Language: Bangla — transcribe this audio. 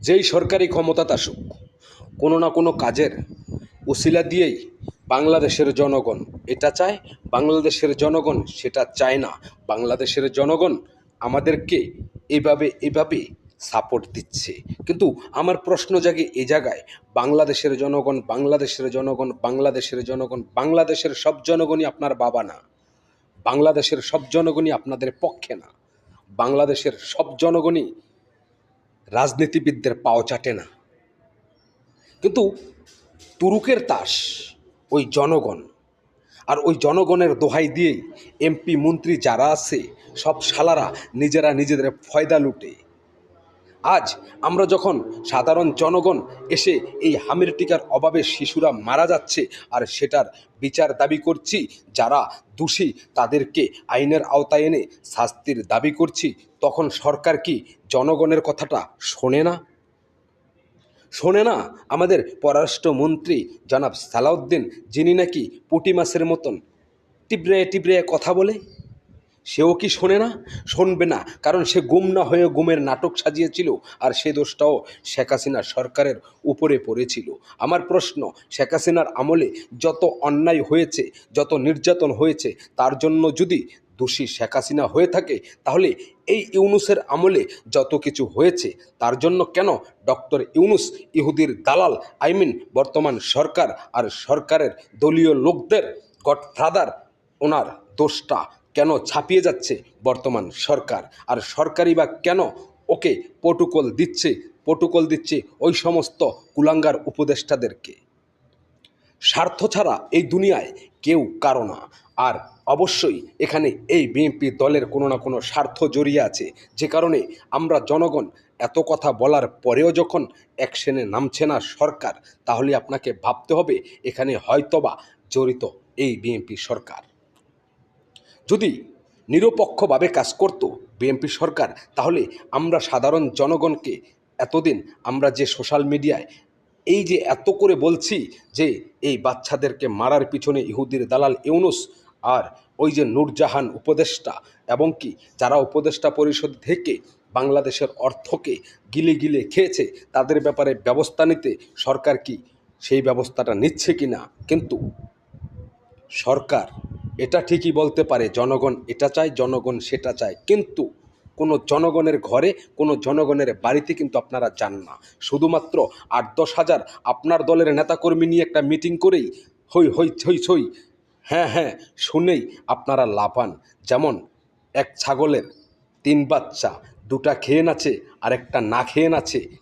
যেই সরকারি ক্ষমতাতে আসুক, কোনো না কোনো কাজের উসিলা দিয়েই বাংলাদেশের জনগণ এটা চায়, বাংলাদেশের জনগণ সেটা চায় না। বাংলাদেশের জনগণ আমাদেরকে এভাবে সাপোর্ট দিচ্ছে। কিন্তু আমার প্রশ্ন জাগে এ জায়গায়, বাংলাদেশের জনগণ, বাংলাদেশের জনগণ, বাংলাদেশের জনগণ, বাংলাদেশের সব জনগণই আপনার বাবা না, বাংলাদেশের সব জনগণই আপনাদের পক্ষে না, বাংলাদেশের সব জনগণই রাজনীতিবিদদের পাও চাটে না। কিন্তু তুরুকের তাস ওই জনগণ, আর ওই জনগণের দোহাই দিয়েই এমপি মন্ত্রী যারা আছে সব শালারা নিজেরা নিজেদের ফয়দা লুটে। আজ আমরা যখন সাধারণ জনগণ এসে এই হামির টিকার অভাবে শিশুরা মারা যাচ্ছে আর সেটার বিচার দাবি করছি, যারা দোষী তাদেরকে আইনের আওতায় এনে শাস্তির দাবি করছি, তখন সরকার কি জনগণের কথাটা শোনে না? শোনে না? আমাদের পররাষ্ট্রমন্ত্রী জনাব সালাউদ্দিন, যিনি নাকি পুঁটি মাছের মতন টিবড়ে টিবড়ে কথা বলে, সেও কি শোনে না? শুনবে না, কারণ সে গুম না হয়ে গুমের নাটক সাজিয়েছিল, আর সে দোষটাও শেখ হাসিনা সরকারের উপরে পড়েছিল। আমার প্রশ্ন, শেখ হাসিনার আমলে যত অন্যায় হয়েছে, যত নির্যাতন হয়েছে, তার জন্য যদি দোষী শেখ হাসিনা হয়ে থাকে, তাহলে এই ইউনুসের আমলে যত কিছু হয়েছে তার জন্য কেন ডক্টর ইউনুস ইহুদির দালাল, বর্তমান সরকার আর সরকারের দলীয় লোকদের গডফাদার, ওনার দোষটা কেন ছাপিয়ে যাচ্ছে বর্তমান সরকার? আর সরকারই বা কেন ওকে প্রটোকল দিচ্ছে ওই সমস্ত কুলাঙ্গার উপদেষ্টাদেরকে? স্বার্থ ছাড়া এই দুনিয়ায় কেউ কারো না। আর অবশ্যই এখানে এই বিএনপি দলের কোনো না কোনো স্বার্থ জড়িয়ে আছে, যে কারণে আমরা জনগণ এত কথা বলার পরেও যখন অ্যাকশনে নামছে না সরকার, তাহলে আপনাকে ভাবতে হবে এখানে হয়তোবা জড়িত এই বিএনপি সরকার। যদি নিরপেক্ষভাবে কাজ করত বিএনপি সরকার, তাহলে আমরা সাধারণ জনগণকে এতদিন আমরা যে সোশ্যাল মিডিয়ায় এই যে এত করে বলছি যে এই বাচ্চাদেরকে মারার পিছনে ইহুদির দালাল ইউনুস, আর ওই যে নূরজাহান উপদেষ্টা, এবং কি যারা উপদেষ্টা পরিষদ থেকে বাংলাদেশের অর্থকে গিলে গিলে খেয়েছে, তাদের ব্যাপারে ব্যবস্থা নিতে সরকার কি সেই ব্যবস্থাটা নিচ্ছে কি না? কিন্তু সরকার এটা ঠিকই বলতে পারে জনগণ এটা চায়, জনগণ সেটা চায়, কিন্তু কোনো জনগণের ঘরে, কোনো জনগণের বাড়িতে কিন্তু আপনারা যান না। শুধুমাত্র 8-10 হাজার আপনার দলের নেতাকর্মী নিয়ে একটা মিটিং করেই হই হই ছই ছই, হ্যাঁ হ্যাঁ শুনেই আপনারা লাফান। যেমন এক ছাগলের 3 বাচ্চা, 2টা খেয়ে নাচে আর একটা না খেয়ে নাচে,